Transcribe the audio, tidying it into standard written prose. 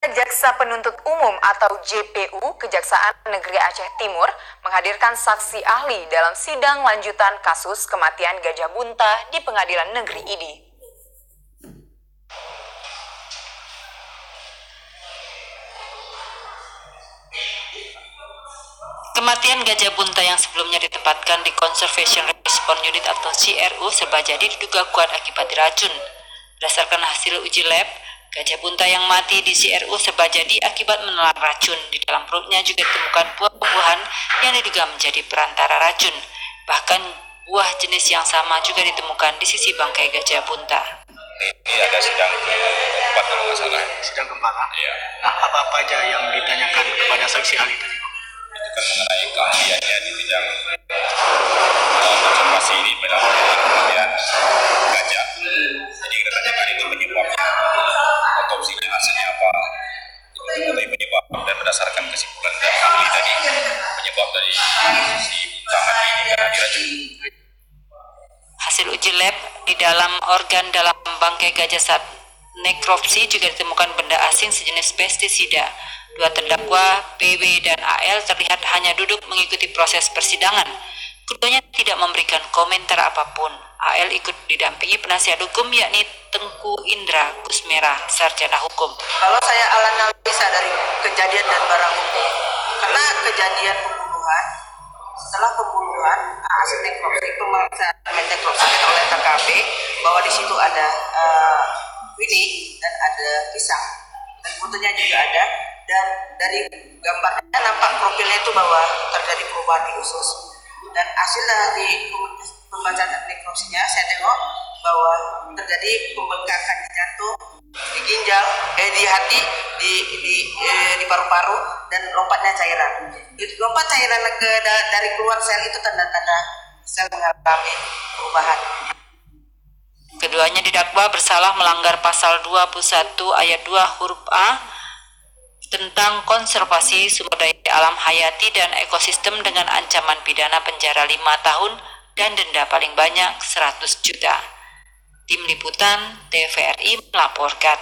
Jaksa Penuntut Umum atau JPU Kejaksaan Negeri Aceh Timur menghadirkan saksi ahli dalam sidang lanjutan kasus kematian Gajah Bunta di Pengadilan Negeri Idi. Kematian Gajah Bunta yang sebelumnya ditempatkan di Conservation Response Unit atau CRU Serbajadi diduga kuat akibat diracun. Berdasarkan hasil uji lab, Gajah Bunta yang mati di CRU Serbajadi akibat menelan racun. Di dalam perutnya juga ditemukan buah-buahan yang diduga menjadi perantara racun. Bahkan buah jenis yang sama juga ditemukan di sisi bangkai Gajah Bunta. Ini ada sidang keempat kalau nggak salah. Sidang keempat, ya. Nah, apa aja yang ditanyakan kepada saksi ahli tadi? Itu kan mengenai keahliannya di bidang konservasi di bidang kematian gajah. Jadi kita tanyakan itu penyebabnya, otopsinya hasilnya apa, diketahui penyebab, dan berdasarkan kesimpulan dari ahli tadi, penyebab dari si bunta mati ini karena diracun. Hasil uji lab di dalam organ dalam bangkai gajah saat nekropsi juga ditemukan benda asing sejenis pestisida. Dua terdakwa, PW dan AL, terlihat hanya duduk mengikuti proses persidangan. Keduanya tidak memberikan komentar apapun. AL ikut didampingi penasihat hukum yakni Tengku Indra Kusmera, sarjana hukum. Kalau saya analisa dari kejadian dan barang bukti, karena kejadian pembunuhan, setelah pembunuhan, hasil nekropsi, pemeriksaan nekropsi oleh TKP, bahwa di situ ada Winnie dan ada pisang, dan fotonya juga ada, dan dari gambarnya nampak profilnya itu bahwa terjadi perubahan di usus, dan hasil dari pembacaan nekropsinya saya tengok bahwa terjadi pembengkakan di jantung, di ginjal, di hati, di paru-paru, dan lompatnya cairan. Lompat cairan dari keluar sel itu tanda-tanda sel mengalami perubahan. Keduanya didakwa bersalah melanggar pasal 21 ayat 2 huruf A tentang konservasi sumber daya alam hayati dan ekosistem dengan ancaman pidana penjara 5 tahun dan denda paling banyak 100 juta. Tim Liputan TVRI melaporkan.